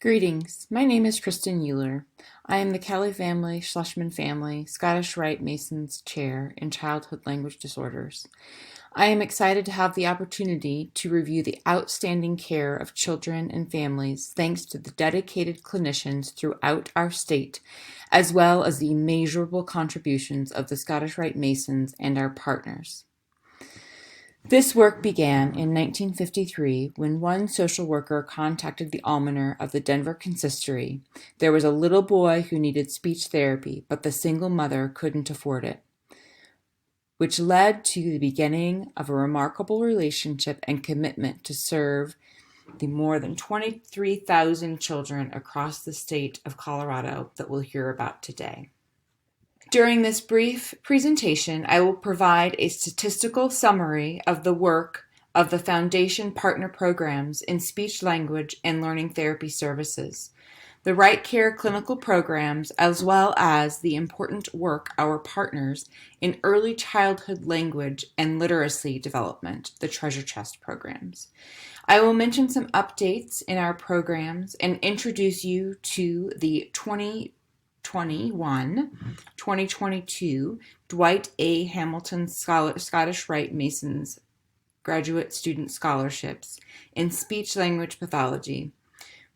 Greetings, my name is Kristen Euler. I am the Kelly family, Schlesman family, Scottish Rite Masons Chair in Childhood Language Disorders. I am excited to have the opportunity to review the outstanding care of children and families thanks to the dedicated clinicians throughout our state, as well as the immeasurable contributions of the Scottish Rite Masons and our partners. This work began in 1953 when one social worker contacted the almoner of the Denver consistory. There was a little boy who needed speech therapy, but the single mother couldn't afford it, which led to the beginning of a remarkable relationship and commitment to serve the more than 23,000 children across the state of Colorado that we'll hear about today. During this brief presentation, I will provide a statistical summary of the work of the Foundation partner programs in speech language and learning therapy services, the RiteCare clinical programs, as well as the important work our partners in early childhood language and literacy development, the Treasure Chest programs. I will mention some updates in our programs and introduce you to the 2021-2022 Dwight A. Hamilton Scottish Rite Masons Graduate Student Scholarships in Speech Language Pathology.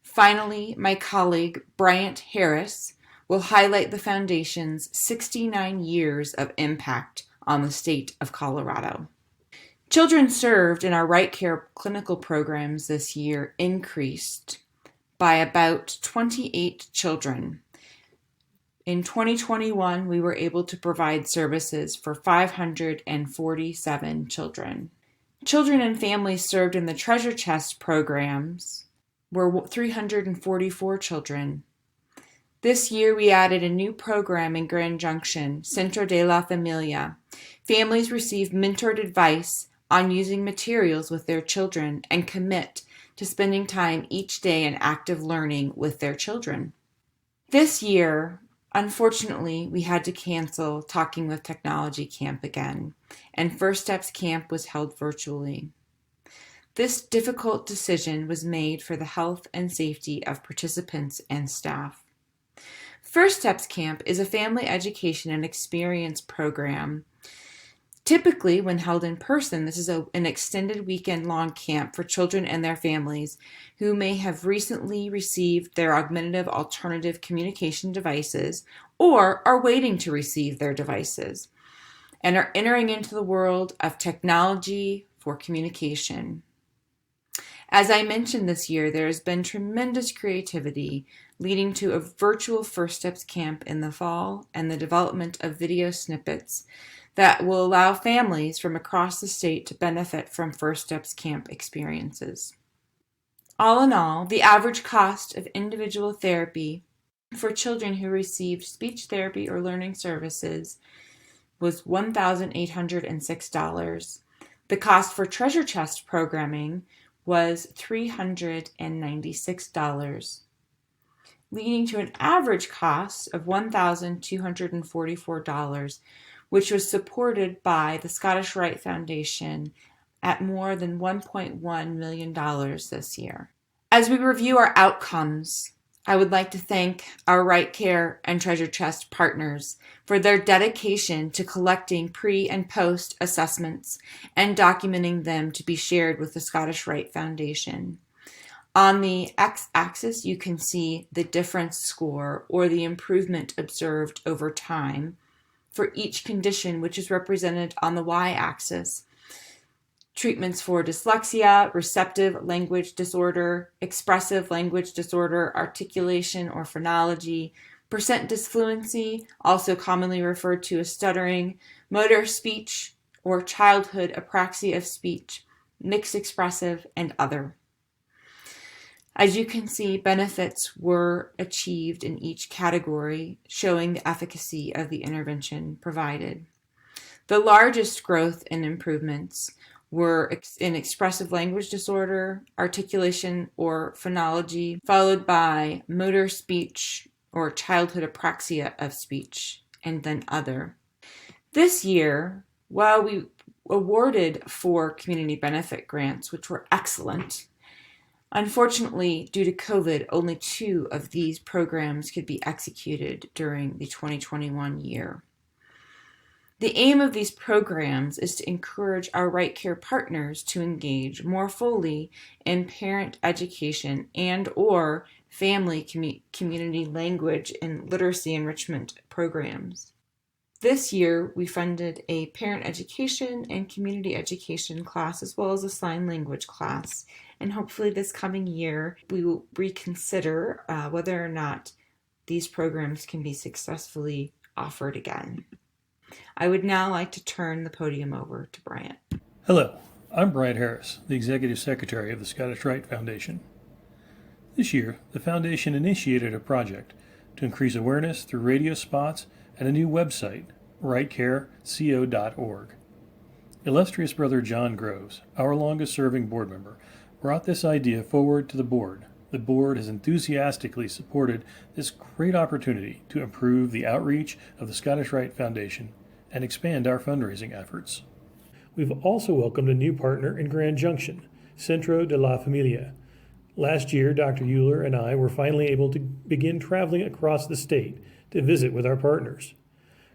Finally, my colleague Bryant Harris will highlight the Foundation's 69 years of impact on the state of Colorado. Children served in our RiteCare clinical programs this year increased by about 28 children. In 2021, we were able to provide services for 547 children. Children and families served in the Treasure Chest programs were 344 children. This year, we added a new program in Grand Junction, Centro de la Familia. Families receive mentored advice on using materials with their children and commit to spending time each day in active learning with their children. This year, unfortunately, we had to cancel Talking with Technology Camp again, and First Steps Camp was held virtually. This difficult decision was made for the health and safety of participants and staff. First Steps Camp is a family education and experience program. Typically, when held in person, this is an extended weekend-long camp for children and their families who may have recently received their augmentative alternative communication devices or are waiting to receive their devices and are entering into the world of technology for communication. As I mentioned this year, there has been tremendous creativity leading to a virtual First Steps Camp in the fall and the development of video snippets that will allow families from across the state to benefit from First Steps Camp experiences. All in all, the average cost of individual therapy for children who received speech therapy or learning services was $1,806. The cost for Treasure Chest programming was $396, leading to an average cost of $1,244, which was supported by the Scottish Rite Foundation at more than $1.1 million this year. As we review our outcomes, I would like to thank our RiteCare and Treasure Chest partners for their dedication to collecting pre- and post-assessments and documenting them to be shared with the Scottish Rite Foundation. On the x-axis, you can see the difference score or the improvement observed over time for each condition, which is represented on the y-axis. Treatments for dyslexia, receptive language disorder, expressive language disorder, articulation or phonology, percent disfluency, also commonly referred to as stuttering, motor speech or childhood apraxia of speech, mixed expressive, and other. As you can see, benefits were achieved in each category, showing the efficacy of the intervention provided. The largest growth and improvements were in expressive language disorder, articulation or phonology, followed by motor speech or childhood apraxia of speech, and then other. This year, while we awarded 4 community benefit grants, which were excellent, Unfortunately, due to COVID, only 2 of these programs could be executed during the 2021 year. The aim of these programs is to encourage our RiteCare partners to engage more fully in parent education and/or family community language and literacy enrichment programs. This year, we funded a parent education and community education class as well as a sign language class. And hopefully this coming year, we will reconsider whether or not these programs can be successfully offered again. I would now like to turn the podium over to Bryant. Hello, I'm Bryant Harris, the Executive Secretary of the Scottish Rite Foundation. This year, the Foundation initiated a project to increase awareness through radio spots and a new website, RiteCareCO.org. Illustrious Brother John Groves, our longest-serving board member, brought this idea forward to the board. The board has enthusiastically supported this great opportunity to improve the outreach of the Scottish Rite Foundation and expand our fundraising efforts. We've also welcomed a new partner in Grand Junction, Centro de la Familia. Last year, Dr. Euler and I were finally able to begin traveling across the state to visit with our partners.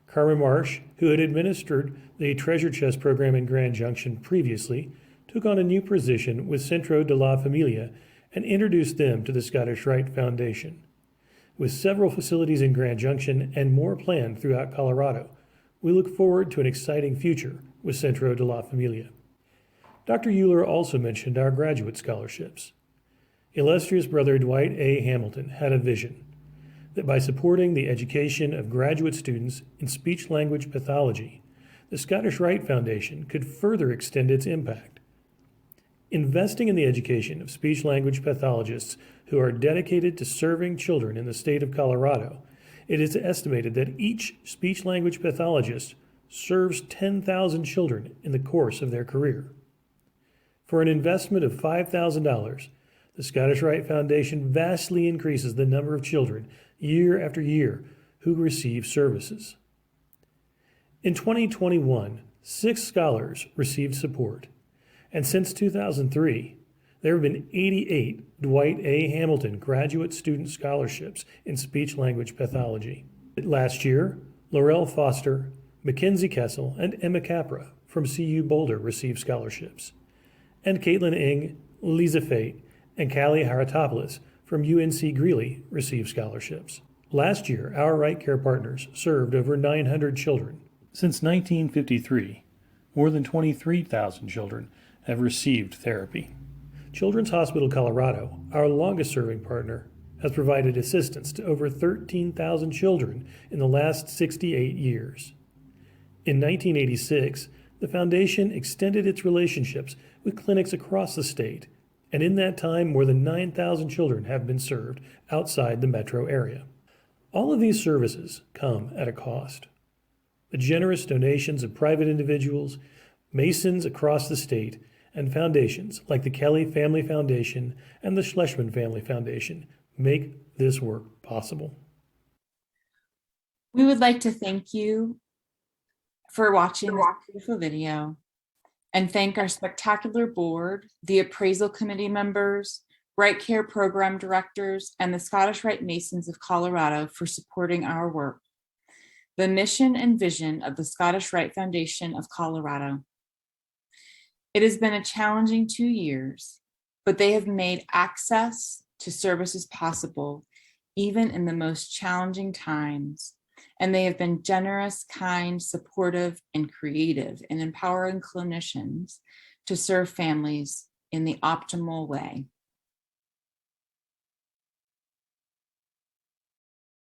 Carmen Marsh, who had administered the Treasure Chest program in Grand Junction previously, took on a new position with Centro de la Familia and introduced them to the Scottish Rite Foundation. With several facilities in Grand Junction and more planned throughout Colorado, we look forward to an exciting future with Centro de la Familia. Dr. Euler also mentioned our graduate scholarships. Illustrious Brother Dwight A. Hamilton had a vision that by supporting the education of graduate students in speech-language pathology, the Scottish Rite Foundation could further extend its impact. Investing in the education of speech-language pathologists who are dedicated to serving children in the state of Colorado, it is estimated that each speech-language pathologist serves 10,000 children in the course of their career. For an investment of $5,000, the Scottish Rite Foundation vastly increases the number of children year after year who receive services. In 2021, 6 scholars received support, and since 2003, there have been 88 Dwight A. Hamilton graduate student scholarships in speech-language pathology. Last year, Laurel Foster, Mackenzie Kessel, and Emma Capra from CU Boulder received scholarships, and Caitlin Ng, Lisa Fate, and Callie Haratopoulos from UNC Greeley received scholarships. Last year, our RiteCare partners served over 900 children. Since 1953, more than 23,000 children have received therapy. Children's Hospital Colorado, our longest-serving partner, has provided assistance to over 13,000 children in the last 68 years. In 1986, the foundation extended its relationships with clinics across the state, and in that time, more than 9,000 children have been served outside the metro area. All of these services come at a cost. The generous donations of private individuals, Masons across the state, and foundations like the Kelly Family Foundation and the Schlesman Family Foundation make this work possible. We would like to thank you for watching this beautiful video and thank our spectacular board, the appraisal committee members, RiteCare program directors, and the Scottish Rite Masons of Colorado for supporting our work. The mission and vision of the Scottish Rite Foundation of Colorado. It has been a challenging 2 years, but they have made access to services possible, even in the most challenging times. And they have been generous, kind, supportive, and creative in empowering clinicians to serve families in the optimal way.